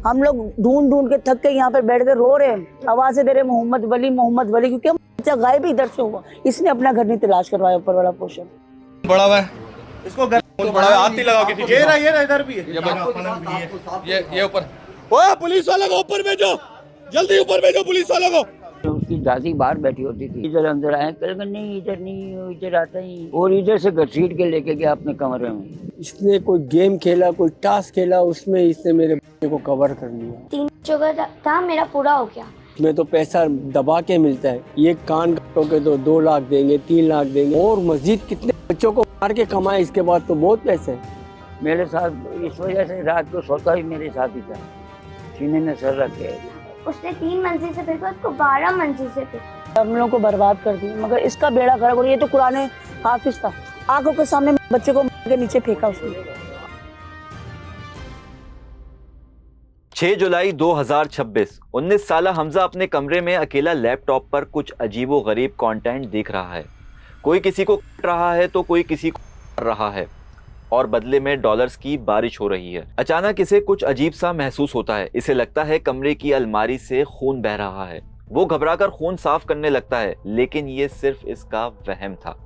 हम लोग ढूंढ ढूंढ के थक के यहाँ पर बैठ के रो रहे हैं, आवाजें दे रहे मोहम्मद वली, क्योंकि बच्चा गायब ही इधर से हुआ। इसने अपना घर नहीं तलाश करवाया, ऊपर वाला पोषण बड़ा हुआ है, इसको घर बड़ा हुआ, हाथ नहीं लगाओ किसी ये रहा इधर भी है, ये ऊपर। ओए पुलिस वालों को ऊपर भेजो, जल्दी ऊपर भेजो पुलिस वालों को। उसकी दादी बाहर बैठी होती थी, इधर अंदर आए, कल नहीं इधर नहीं, इधर आता ही, और इधर से घसीट के लेके गया अपने कमरे में। इसने कोई गेम खेला, कोई टास्क खेला, उसमें इसने मेरे बच्चे को कवर कर लिया। 3 बच्चों का था, मेरा पूरा हो गया। इसमें तो पैसा दबा के मिलता है, ये कान काटो के तो 2 लाख देंगे, 3 लाख देंगे, और मस्जिद कितने बच्चों को मार के कमाए, इसके बाद तो बहुत पैसे हैं। मेरे साथ इस वजह से रात को सोता ही मेरे साथ ही था, सीने में सर रख के। उसने 3 मंजिल से फेंका, उसको 12 मंजिल से फेंका। हम लोगों को बर्बाद कर दिया, मगर इसका बेड़ा गर्क हो रहा है। ये तो कुरान हाफिज था, आंखों के सामने बच्चे को मार के नीचे फेंका उसने। 6 जुलाई 2026, 19 साला हमजा अपने कमरे में अकेला लैपटॉप पर कुछ अजीबो गरीब कंटेंट देख रहा है। कोई किसी को काट रहा है तो कोई किसी को मार रहा है, और बदले में डॉलर्स की बारिश हो रही है। अचानक इसे कुछ अजीब सा महसूस होता है। इसे लगता है कमरे की अलमारी से खून बह रहा है। वो घबराकर खून साफ करने लगता है, लेकिन ये सिर्फ इसका वहम था।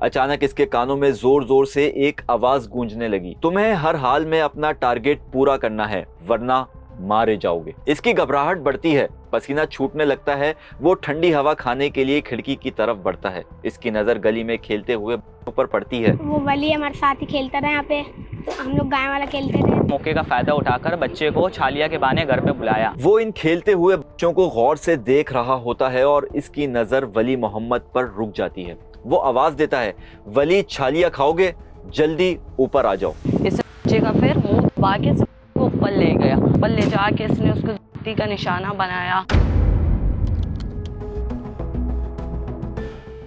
अचानक इसके कानों में जोर जोर से एक आवाज गूंजने लगी, तुम्हें हर हाल में अपना टारगेट पूरा करना है वरना मारे जाओगे। इसकी घबराहट बढ़ती है, पसीना छूटने लगता है। वो ठंडी हवा खाने के लिए खिड़की की तरफ बढ़ता है। इसकी नजर गली में खेलते हुए ऊपर पड़ती है। वो वली हमारे साथ ही खेलता रहा यहाँ पे, तो हम लोग गाय वाला खेलते थे। मौके का फायदा उठाकर बच्चे को छालिया के बहाने घर पे बुलाया। वो इन खेलते हुए बच्चों को गौर से देख रहा होता है और इसकी नजर वली मोहम्मद पर रुक जाती है। वो आवाज देता है, वली छालिया खाओगे, जल्दी ऊपर आ जाओ। इस बच्चे का फिर मुंह दबा के वो ऊपर ले गया, ऊपर ले जाके इसने उसको जुत्ती का निशाना बनाया।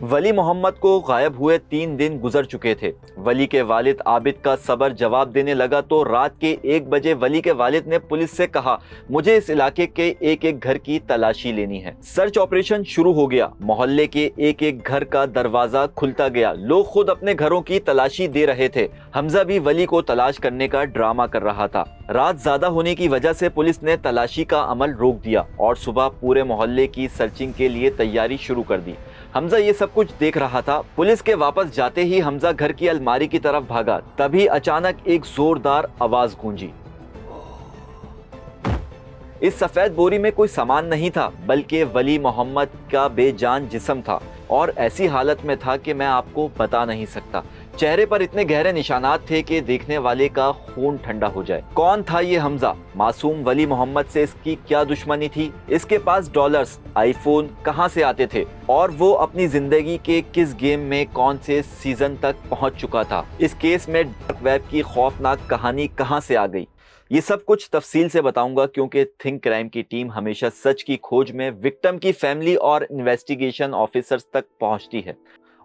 वली मोहम्मद को गायब हुए 3 दिन गुजर चुके थे। वली के वालिद आबिद का सबर जवाब देने लगा तो रात के 1 बजे वली के वालिद ने पुलिस से कहा, मुझे इस इलाके के एक एक घर की तलाशी लेनी है। सर्च ऑपरेशन शुरू हो गया। मोहल्ले के एक एक घर का दरवाजा खुलता गया। लोग खुद अपने घरों की तलाशी दे रहे थे। हमजा भी वली को तलाश करने का ड्रामा कर रहा था। रात ज्यादा होने की वजह से पुलिस ने तलाशी का अमल रोक दिया और सुबह पूरे मोहल्ले की सर्चिंग के लिए तैयारी शुरू कर दी। हमजा ये सब कुछ देख रहा था। पुलिस के वापस जाते ही हमजा घर की अलमारी की तरफ भागा। तभी अचानक एक जोरदार आवाज गूंजी। इस सफेद बोरी में कोई सामान नहीं था, बल्कि वली मोहम्मद का बेजान जिस्म था, और ऐसी हालत में था कि मैं आपको बता नहीं सकता। चेहरे पर इतने गहरे निशानात थे कि देखने वाले का खून ठंडा हो जाए। कौन था ये हमजा? मासूम वली मोहम्मद से इसकी क्या दुश्मनी थी? इसके पास डॉलर्स, आईफोन कहां से आते थे? और वो अपनी जिंदगी के किस गेम में कौन से सीजन तक पहुंच चुका था? इस केस में डार्क वेब की खौफनाक कहानी कहां से आ गई? ये सब कुछ तफसील से बताऊंगा, क्योंकि थिंक क्राइम की टीम हमेशा सच की खोज में विक्टिम की फैमिली और इन्वेस्टिगेशन ऑफिसर्स तक पहुंचती है,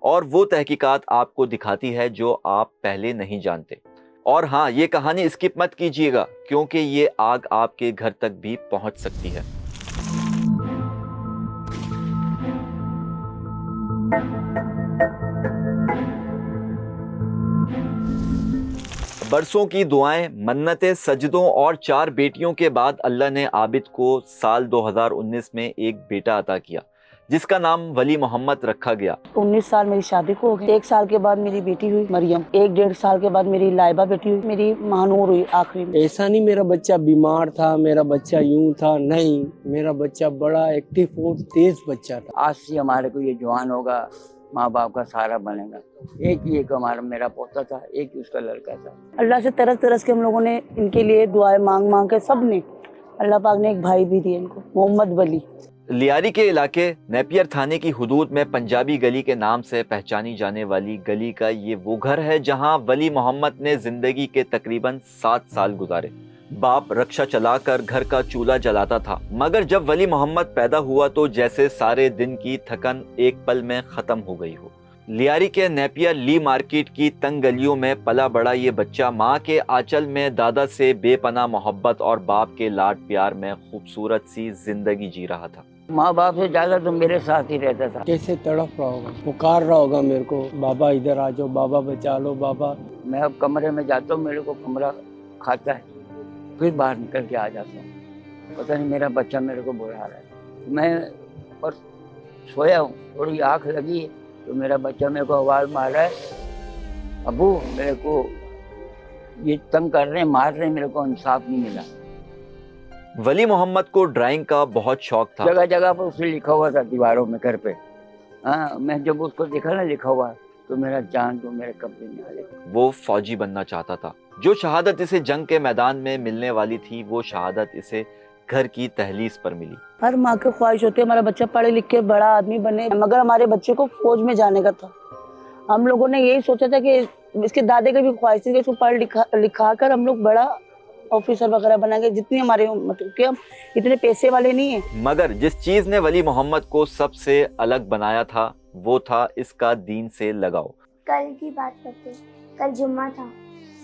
और वो तहकीकात आपको दिखाती है जो आप पहले नहीं जानते। और हाँ, ये कहानी स्किप मत कीजिएगा, क्योंकि ये आग आपके घर तक भी पहुंच सकती है। बरसों की दुआएं, मन्नतें, सजदों और 4 बेटियों के बाद अल्लाह ने आबिद को साल 2019 में एक बेटा अता किया, जिसका नाम वली मोहम्मद रखा गया। 19 साल मेरी शादी को हो गए। 1 साल के बाद मेरी बेटी हुई मरियम। 1-1.5 साल के बाद मेरी लाइबा बेटी हुई। मेरी महानूर हुई आखिरी में। ऐसा नहीं मेरा बच्चा बीमार था, मेरा बच्चा यूं था, नहीं, मेरा बच्चा बड़ा एक्टिव और तेज बच्चा था। आज से हमारे को ये जवान होगा, माँ बाप का सहारा बनेगा। एक हमारा मेरा पोता था, एक ही उसका लड़का था। अल्लाह से तरस तरस के हम लोगों ने इनके लिए दुआएं मांग मांग के, सब ने, अल्लाह पाक ने एक भाई भी दिए इनको, मोहम्मद वली। लियारी के इलाके नेपियर थाने की हुदूद में पंजाबी गली के नाम से पहचानी जाने वाली गली का ये वो घर है जहां वली मोहम्मद ने जिंदगी के तकरीबन 7 साल गुजारे। बाप रक्षा चलाकर घर का चूल्हा जलाता था, मगर जब वली मोहम्मद पैदा हुआ तो जैसे सारे दिन की थकन एक पल में खत्म हो गई हो। लियारी के नेपियर ली मार्केट की तंग गलियों में पला बड़ा ये बच्चा माँ के आंचल में दादा से बेपनाह मोहब्बत और बाप के लाड प्यार में खूबसूरत सी जिंदगी जी रहा था। माँ बाप से ज्यादा तो मेरे साथ ही रहता था। कैसे तड़प रहा होगा, पुकार रहा होगा मेरे को, बाबा इधर आ जाओ, बाबा बचा लो, बाबा। मैं अब कमरे में जाता हूँ, मेरे को कमरा खाता है, फिर बाहर निकल के आ जाता हूँ। पता नहीं मेरा बच्चा मेरे को बुला रहा है। मैं और सोया हूँ, थोड़ी आँख लगी है तो मेरा बच्चा मेरे को आवाज़ मार रहा है, अबू मेरे को ये तंग कर रहे हैं, मार रहे हैं, मेरे को इंसाफ नहीं मिला। वली मोहम्मद को ड्राइंग का बहुत शौक था। जगह जगह पर उसे लिखा हुआ था दीवारों में, घर पे। हाँ, मैं जब उसको देखा ना लिखा हुआ तो मेरा जान तो मेरे कब्जे में आ गया। वो फौजी बनना चाहता था। जो शहादत इसे जंग के मैदान में मिलने वाली थी, वो शहादत इसे घर की दहलीज पर मिली। हर माँ की ख्वाहिश होती है हमारा बच्चा पढ़े लिख के बड़ा आदमी बने, मगर हमारे बच्चे को फौज में जाने का था। हम लोगों ने यही सोचा था कि इसके दादे की भी ख्वाहिश थी कि इसको पढ़ लिखा कर हम लोग बड़ा ऑफिसर वगैरह बनाएंगे, जितनी हमारे मतलब कि हम इतने पैसे वाले नहीं है। मगर जिस चीज ने वली मोहम्मद को सबसे अलग बनाया था वो था इसका दीन से लगाव। कल की बात करते, कल जुम्मा था,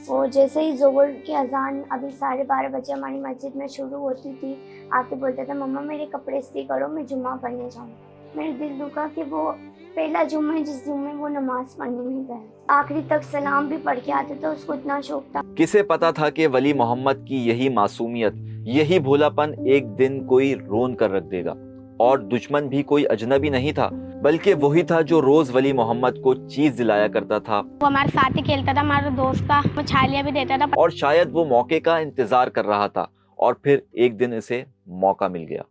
वो जैसे ही ज़ोहर की अजान अभी 12:30 बजे हमारी मस्जिद में शुरू होती थी, आके बोलता था मम्मा मेरे कपड़े इस्त्री करो, मैं जुम्मा पढ़ने जाऊँ। मेरे दिल दुखा कि वो पहला जुम्मा है जिस जुम्मे वो नमाज पढ़ने नहीं गया। आखिरी तक सलाम भी पढ़ के आते थे, उसको इतना शौक था। किसे पता था कि वली मोहम्मद की यही मासूमियत, यही भोलापन एक दिन कोई रोन कर रख देगा। और दुश्मन भी कोई अजनबी नहीं था, बल्कि वही था जो रोज वली मोहम्मद को चीज दिलाया करता था। वो हमारे साथ ही खेलता था, हमारा दोस्त था, वो छालियाँ भी देता था। और शायद वो मौके का इंतजार कर रहा था और फिर एक दिन इसे मौका मिल गया।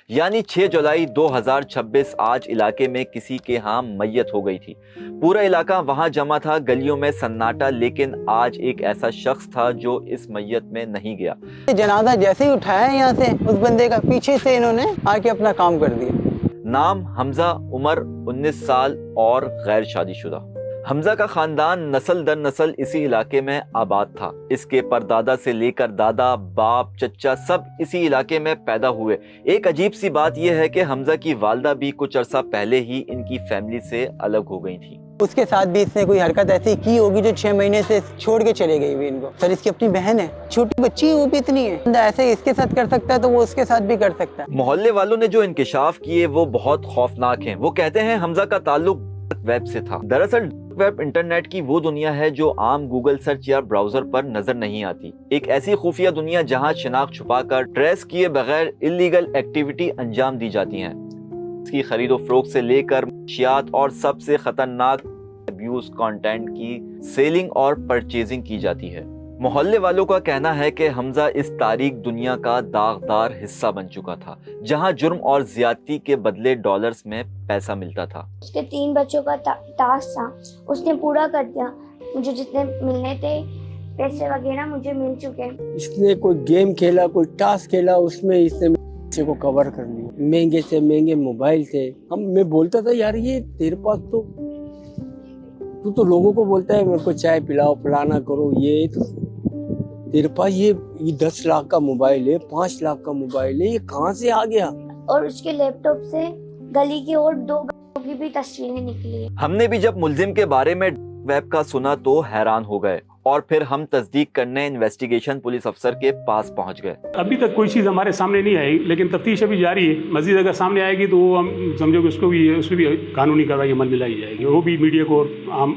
यानी 6 जुलाई 2026 आज इलाके में किसी के यहाँ मैयत हो गई थी। पूरा इलाका वहां जमा था, गलियों में सन्नाटा, लेकिन आज एक ऐसा शख्स था जो इस मैयत में नहीं गया। जनाजा जैसे ही उठाया यहाँ से उस बंदे का, पीछे से इन्होंने आके अपना काम कर दिया। नाम हमजा, उम्र 19 साल और गैर शादीशुदा। हमजा का खानदान नस्ल दर नस्ल इसी इलाके में आबाद था। इसके परदादा से लेकर दादा, बाप, चचा सब इसी इलाके में पैदा हुए। एक अजीब सी बात यह है कि हमजा की वालदा भी कुछ अरसा पहले ही इनकी फैमिली से अलग हो गई थी। उसके साथ भी इसने कोई हरकत ऐसी की होगी जो 6 महीने से छोड़ के चले गई हुई इनको। सर इसकी अपनी बहन है, छोटी बच्ची है, वो भी इतनी है। ऐसे इसके साथ कर सकता है तो वो उसके साथ भी कर सकता है। मोहल्ले वालों ने जो इंकिशाफ किए वो बहुत खौफनाक हैं। वो कहते हैं हमजा का ताल्लुक वेब से था। दरअसल वेब इंटरनेट की वो दुनिया है जो आम गूगल सर्च या ब्राउजर पर नजर नहीं आती। एक ऐसी खुफिया दुनिया जहां शिनाख्त छुपाकर ट्रेस किए बगैर इलीगल एक्टिविटी अंजाम दी जाती हैं। इसकी खरीदो फरोख्त से लेकर मंशियात और सबसे खतरनाक अब्यूज कंटेंट की सेलिंग और परचेजिंग की जाती है। मोहल्ले वालों का कहना है कि हमजा इस तारीक दुनिया का दागदार हिस्सा बन चुका था, जहां जुर्म और ज्यादती के बदले डॉलर्स में पैसा मिलता था। उसके 3 बच्चों का टास्क था, उसने पूरा कर दिया। मुझे जितने मिलने थे पैसे वगैरह मुझे मिल चुके। इसने कोई गेम खेला, कोई टास्क खेला, उसमें इसने बच्चे को कवर कर लिया। महंगे से महंगे मोबाइल थे। मैं बोलता था यार ये तेरे पास तू तो लोगों को बोलता है मेरे को चाय पिलाओ, फलाना करो, ये तो तेरे पास ये 10 लाख का मोबाइल है, 5 लाख का मोबाइल है, ये कहाँ से आ गया? और उसके लैपटॉप से गली की और 2 गाँव की भी तस्वीरें निकली। हमने भी जब मुल्जिम के बारे में वेब का सुना तो हैरान हो गए और फिर हम तस्दीक करने इन्वेस्टिगेशन पुलिस अफसर के पास पहुंच गए। अभी तक कोई चीज़ हमारे सामने नहीं आई, लेकिन तफ्तीश अभी जारी है। मजीद अगर सामने आएगी तो वो हम समझो कि उसको भी कानूनी कार्रवाई अमल में लाई जाएगी। वो भी मीडिया को, आम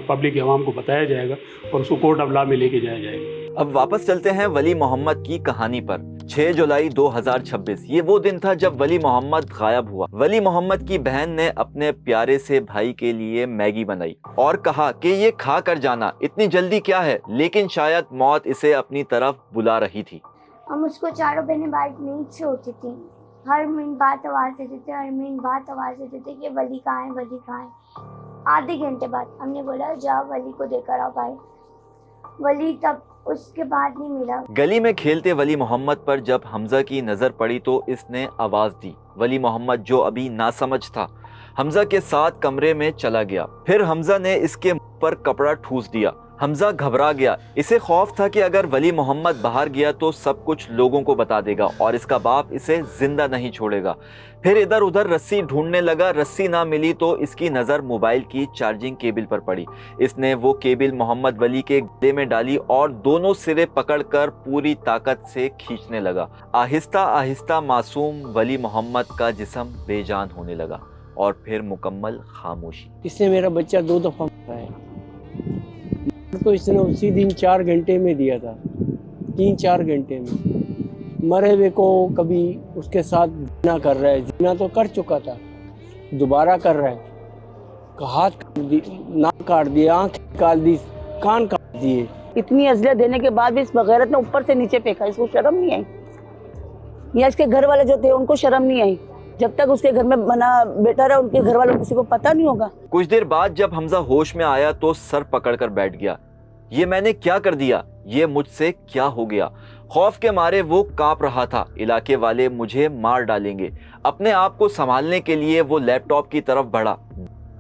पब्लिक आवाम को बताया जाएगा और उसको कोर्ट ऑफ लॉ में लेके जाया जाएगा। अब वापस चलते हैं वली मोहम्मद की कहानी पर। 6 जुलाई 2026 ये वो दिन था जब वली मोहम्मद गायब हुआ। वली मोहम्मद की बहन ने अपने प्यारे से भाई के लिए मैगी बनाई और कहा कि ये खा कर जाना, इतनी जल्दी क्या है, लेकिन शायद मौत इसे अपनी तरफ बुला रही थी। हम उसको चारों बहनें बाइक नहीं छोड़ती थी। हर मिनट बात आवाज़ देते थे, हर मिनट बात आवाज़ देते थे कि वली कहाँ है, वली कहाँ है। आधे घंटे बाद हमने बोला जाओ वली को देकर आओ भाई। वली तब उसके बाद नहीं मिला। गली में खेलते वली मोहम्मद पर जब हमजा की नजर पड़ी तो इसने आवाज दी। वली मोहम्मद जो अभी नासमझ था हमजा के साथ कमरे में चला गया। फिर हमजा ने इसके मुंह पर कपड़ा ठूस दिया। हमजा घबरा गया। इसे खौफ था कि अगर वली मोहम्मद बाहर गया तो सब कुछ लोगों को बता देगा और इसका बाप इसे जिंदा नहीं छोड़ेगा। फिर इधर उधर रस्सी ढूंढने लगा। रस्सी ना मिली तो इसकी नज़र मोबाइल की चार्जिंग केबल पर पड़ी। इसने वो केबल मोहम्मद वली के गले में डाली और दोनों सिरे पकड़कर पूरी ताकत से खींचने लगा। आहिस्ता आहिस्ता मासूम वली मोहम्मद का जिस्म बेजान होने लगा और फिर मुकम्मल खामोशी। इसने मेरा बच्चा 2 दफा मारा है। तो इसने उसी दिन 4 घंटे में दिया था, 3-4 घंटे में। मरे हुए को कभी उसके साथ जीना कर रहा है, जीना तो कर चुका था, दोबारा कर रहा है। हाथ काट दी, नाक काट दिया, आँख काट दी, कान काट दिए। इतनी अज़ियत देने के बाद भी इस बगैरत ने ऊपर से नीचे फेंका, इसको शर्म नहीं आई? या इसके घर वाले जो थे उनको शर्म नहीं आई? जब तक उसके घर में बना बेटा रहा, उनके घर वालों को किसी को पता नहीं होगा। कुछ देर बाद जब हमजा होश में आया तो सर पकड़कर बैठ गया। ये मैंने क्या कर दिया? ये मुझसे क्या हो गया? खौफ के मारे वो कांप रहा था। इलाके वाले मुझे मार डालेंगे। अपने आप को संभालने के लिए वो लैपटॉप की तरफ बढ़ा,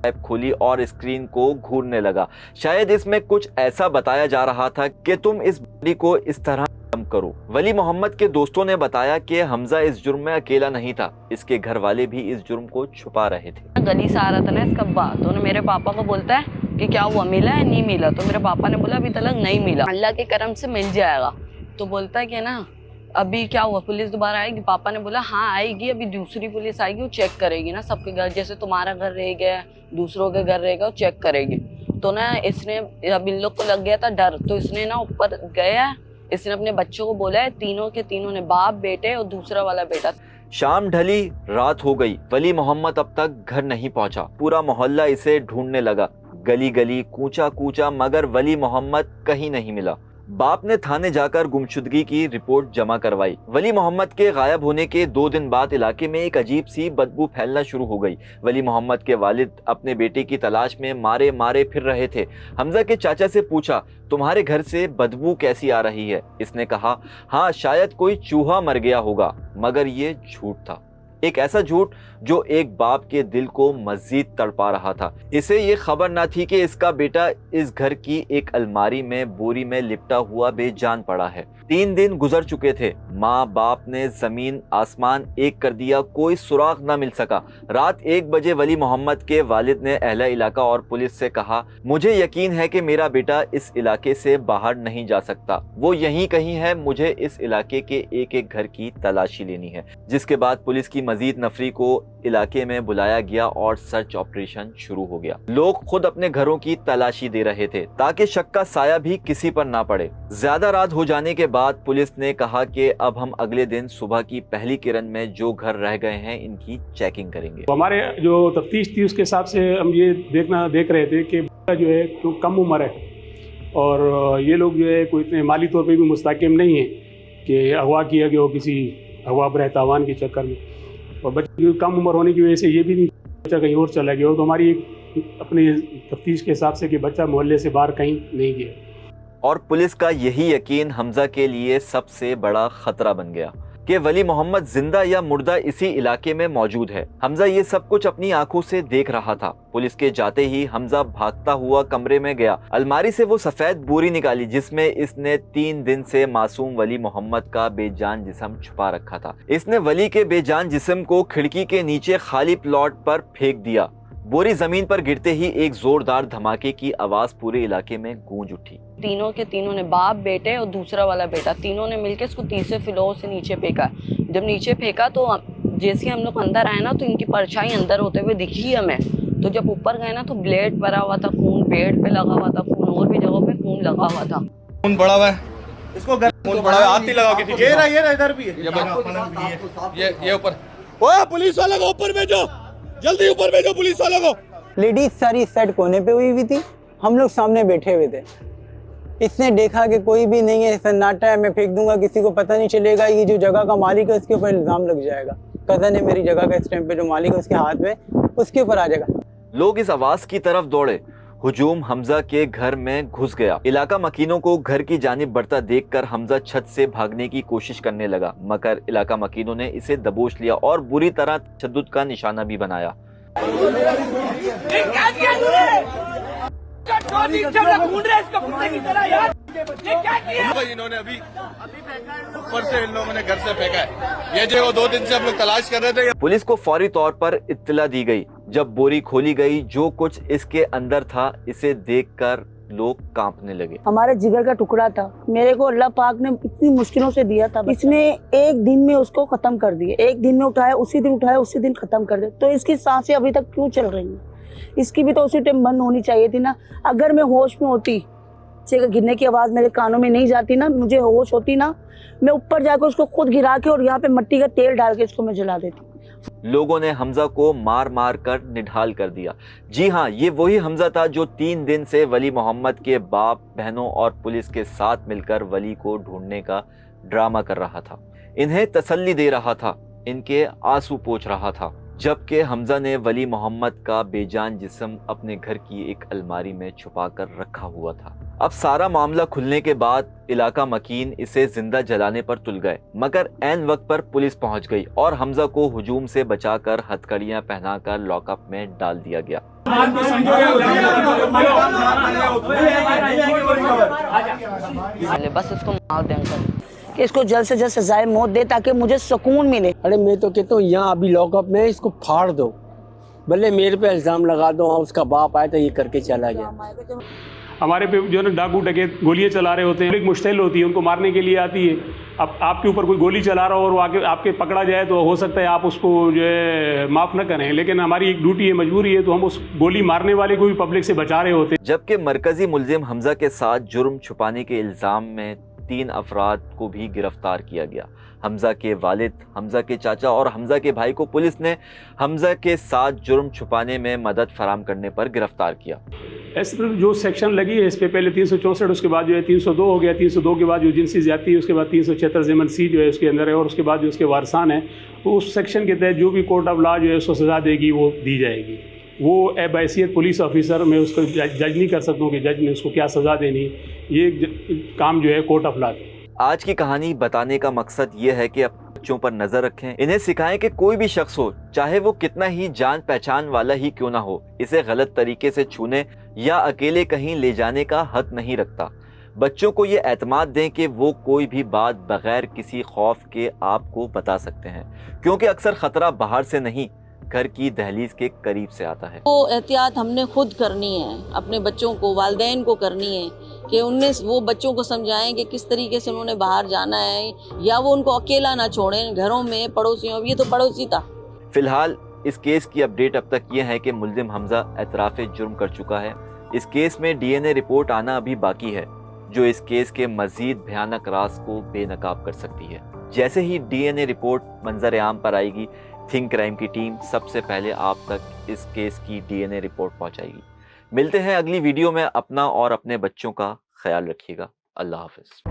ऐप खोली और स्क्रीन को घूरने लगा। शायद इसमें कुछ ऐसा बताया जा रहा था कि तुम इस बॉडी को इस तरह कम करो। वली मोहम्मद के दोस्तों ने बताया कि हमजा इस जुर्म में अकेला नहीं था, इसके घर वाले भी इस जुर्म को छुपा रहे थे। गली से आ रहा था ना इसका बात, तो मेरे पापा को बोलता है कि क्या हुआ, मिला है? नहीं मिला। तो मेरे पापा ने बोला अभी तक नहीं मिला, अल्लाह के करम से मिल जाएगा। तो बोलता है कि ना अभी क्या हुआ, पुलिस दोबारा आएगी? पापा ने बोला हाँ आएगी, अभी दूसरी पुलिस आएगी, वो चेक करेगी ना सबके घर, जैसे तुम्हारा घर रह गया, दूसरों के घर रहेगा, वो चेक करेगी। तो ना इसने, अब इन लोग को लग गया था डर, तो इसने ना ऊपर गया, इसने अपने बच्चों को बोला है, तीनों के तीनों ने, बाप, बेटे और दूसरा वाला बेटा। शाम ढली, रात हो गई। वली मोहम्मद अब तक घर नहीं पहुंचा। पूरा मोहल्ला इसे ढूंढने लगा, गली गली, कूचा कूचा, मगर वली मोहम्मद कहीं नहीं मिला। बाप ने थाने जाकर गुमशुदगी की रिपोर्ट जमा करवाई। वली मोहम्मद के गायब होने के 2 दिन बाद इलाके में एक अजीब सी बदबू फैलना शुरू हो गई। वली मोहम्मद के वालिद अपने बेटे की तलाश में मारे मारे फिर रहे थे। हमजा के चाचा से पूछा, तुम्हारे घर से बदबू कैसी आ रही है? इसने कहा, हाँ शायद कोई चूहा मर गया होगा, मगर ये झूठ था। एक ऐसा झूठ जो एक बाप के दिल को मजीद तड़पा रहा था। इसे ये खबर ना थी कि इसका बेटा इस घर की एक अलमारी में बोरी में लिपटा हुआ बेजान पड़ा है। 3 दिन गुजर चुके थे। माँ बाप ने जमीन आसमान एक कर दिया, कोई सुराग ना मिल सका। रात 1 बजे वली मोहम्मद के वालिद ने अहले इलाका और पुलिस से कहा, मुझे यकीन है कि मेरा बेटा इस इलाके से बाहर नहीं जा सकता, वो यहीं कहीं है, मुझे इस इलाके के एक एक घर की तलाशी लेनी है। जिसके बाद पुलिस की मजीद नफरी को इलाके में बुलाया गया और सर्च ऑपरेशन शुरू हो गया। लोग खुद अपने घरों की तलाशी दे रहे थे ताकि शक का साया भी किसी पर ना पड़े। ज्यादा रात हो जाने के बाद पुलिस ने कहा कि अब हम अगले दिन सुबह की पहली किरण में जो घर रह गए हैं इनकी चेकिंग करेंगे। हमारे जो तफ्तीश थी उसके हिसाब से हम ये देख रहे थे कि जो है तो कम उम्र है और ये लोग जो है कोई इतने माली तौर पे भी मुस्तकिम नहीं है कि अगवा किया गया हो किसी अगवा बरहतावान के चक्कर में, और बच्चे कम उम्र होने की वजह से ये भी नहीं बच्चा कहीं और चला गया हो। तो हमारी एक अपने तफ्तीश के हिसाब से कि बच्चा मोहल्ले से बाहर कहीं नहीं गया। और पुलिस का यही यकीन हमजा के लिए सबसे बड़ा खतरा बन गया कि वली मोहम्मद जिंदा या मुर्दा इसी इलाके में मौजूद है। हमजा ये सब कुछ अपनी आंखों से देख रहा था। पुलिस के जाते ही हमजा भागता हुआ कमरे में गया। अलमारी से वो सफेद बोरी निकाली जिसमें इसने 3 दिन से मासूम वली मोहम्मद का बेजान जिस्म छुपा रखा था। इसने वली के बेजान जिस्म को खिड़की के नीचे खाली प्लॉट पर फेंक दिया। बोरी जमीन पर गिरते ही एक जोरदार धमाके की आवाज पूरे इलाके में गूंज उठी। तीनों के तीनों ने, बाप, बेटे और दूसरा वाला बेटा, तीनों ने मिलकर इसको तीसरे फ्लोर से नीचे फेंका। जब नीचे फेंका तो जैसे हम लोग अंदर आए ना तो इनकी परछाई अंदर होते हुए दिखी हमें। तो जब ऊपर गए ना तो ब्लेड भरा हुआ था, खून पेड़ पे लगा हुआ था, खून और भी जगहों पे खून लगा हुआ था। खून पड़ा हुआ है, इसको खून पड़ा हुआ है, हाथ ही लगाओ किसी के। ये रहा इधर भी है, ये ऊपर। ओए पुलिस वालों को ऊपर भेजो, जल्दी ऊपर भेजो पुलिस वालों को। लेडीज सारी सेट कोने पे हुई थी, हम लोग सामने बैठे हुए थे। इसने देखा कि कोई भी नहीं है, सन्नाटा है, मैं फेंक दूंगा, किसी को पता नहीं चलेगा, ये जो जगह का मालिक है उसके ऊपर इल्जाम लग जाएगा। कजन है मेरी जगह का, इस टाइम पे जो मालिक है उसके हाथ में, उसके ऊपर आ जाएगा। लोग इस आवाज की तरफ दौड़े। हुजूम हमजा के घर में घुस गया। इलाका मकीनों को घर की जानिब बढ़ता देखकर हमजा छत से भागने की कोशिश करने लगा, मगर इलाका मकीनों ने इसे दबोच लिया और बुरी तरह तशद्दुद का निशाना भी बनाया। इन्होंने अभी ऊपर से इन लोगों ने घर से फेंका है। ये जो 2 दिन से हम लोग तलाश कर रहे थे। पुलिस को फौरी तौर पर इत्तला दी गई। जब बोरी खोली गई, जो कुछ इसके अंदर था इसे देखकर लोग कांपने लगे। हमारे जिगर का टुकड़ा था, मेरे को अल्लाह पाक ने इतनी मुश्किलों से दिया था, इसने एक दिन में उसको खत्म कर दिया। एक दिन में उठाया, उसी दिन खत्म कर दिया। तो इसकी सांसें अभी तक क्यों चल रही हैं? इसकी भी तो उसी टाइम बंद होनी चाहिए थी ना। अगर मैं होश में होती बच्चे के गिरने की आवाज़ मेरे कानों में नहीं जाती ना, मुझे होश होती ना, मैं ऊपर जाकर उसको खुद गिरा के और यहाँ पे मिट्टी का तेल डाल के इसको मैं जला देती। लोगों ने हमजा को मार मार कर निढाल कर दिया। जी हाँ, ये वही हमजा था जो 3 दिन से वली मोहम्मद के बाप, बहनों और पुलिस के साथ मिलकर वली को ढूंढने का ड्रामा कर रहा था, इन्हें तसल्ली दे रहा था, इनके आंसू पोंछ रहा था, जबकि हमजा ने वली मोहम्मद का बेजान जिस्म अपने घर की एक अलमारी में छुपा कर रखा हुआ था। अब सारा मामला खुलने के बाद इलाका मकीन इसे जिंदा जलाने पर तुल गए, मगर ऐन वक्त पर पुलिस पहुंच गई और हमजा को हुजूम से बचाकर हथकड़ियां पहनाकर लॉकअप में डाल दिया गया। बस इसको मार दें अंकल, कि इसको जल्द से जल्द सजाए मौत दे ताकि मुझे सुकून मिले। अरे मैं तो कहता हूँ यहाँ अभी लॉकअप में इसको फाड़ दो, भले मेरे पे इल्ज़ाम लगा दो, उसका बाप आया तो ये करके चला गया। हमारे पे जो है ना डाकू डकैत गोलियां चला रहे होते हैं, एक मुश्किल होती है, उनको मारने के लिए आती है। अब आपके ऊपर कोई गोली चला रहा हो और वो आके आपके पकड़ा जाए तो हो सकता है आप उसको जो है माफ़ न करें, लेकिन हमारी एक ड्यूटी है, मजबूरी है, तो हम उस गोली मारने वाले को भी पब्लिक से बचा रहे होते हैं। जबकि मरकजी मुलजिम हमजा के साथ जुर्म छुपाने के इल्ज़ाम में 3 अफराद को भी गिरफ्तार किया गया। हमजा के वालिद, हमजा के चाचा और हमजा के भाई को पुलिस ने हमजा के साथ जुर्म छुपाने में मदद फराम करने पर गिरफ्तार किया। इस पर जो सेक्शन लगी है इस पे पहले 364, उसके बाद जो है 302 हो गया, 302 के बाद जो जिनसी ज्यादती है, उसके बाद 376 ज़मन सी जो है उसके अंदर है, और उसके बाद जो उसके वारसान है, तो उस सेक्शन के तहत जो भी कोर्ट ऑफ लॉ जो है उसको सज़ा देगी वो दी जाएगी। वो हैसियत पुलिस ऑफिसर मैं उसको जज नहीं कर सकता हूँ कि जज ने उसको क्या सज़ा देनी, ये काम जो है कोर्ट ऑफ लॉ है। आज की कहानी बताने का मकसद ये है कि अपने बच्चों पर नजर रखें, इन्हें सिखाएं कि कोई भी शख्स हो, चाहे वो कितना ही जान पहचान वाला ही क्यों ना हो, इसे गलत तरीके से छूने या अकेले कहीं ले जाने का हक नहीं रखता। बच्चों को ये एतमाद दें कि वो कोई भी बात बगैर किसी खौफ के आपको बता सकते हैं, क्योंकि अक्सर खतरा बाहर से नहीं, घर की दहलीज के करीब से आता है। वो एहतियात हमने खुद करनी है, अपने बच्चों को, वालिदैन को करनी है कि उनने वो बच्चों को समझाएं कि किस तरीके से उन्होंने बाहर जाना है, या वो उनको अकेला ना छोड़ें घरों में, पड़ोसियों, ये तो पड़ोसी था। फिलहाल इस केस की अपडेट अब तक ये है कि मुल्जिम हमजा एतराफ़े जुर्म कर चुका है। इस केस में DNA रिपोर्ट आना अभी बाकी है, जो इस केस के मजीद भयानक राज को बेनकाब कर सकती है। जैसे ही DNA रिपोर्ट मंजर आम पर आएगी, थिंक क्राइम की टीम सबसे पहले आप तक इस केस की DNA रिपोर्ट पहुंचाएगी। मिलते हैं अगली वीडियो में। अपना और अपने बच्चों का ख्याल रखिएगा। अल्लाह हाफिज।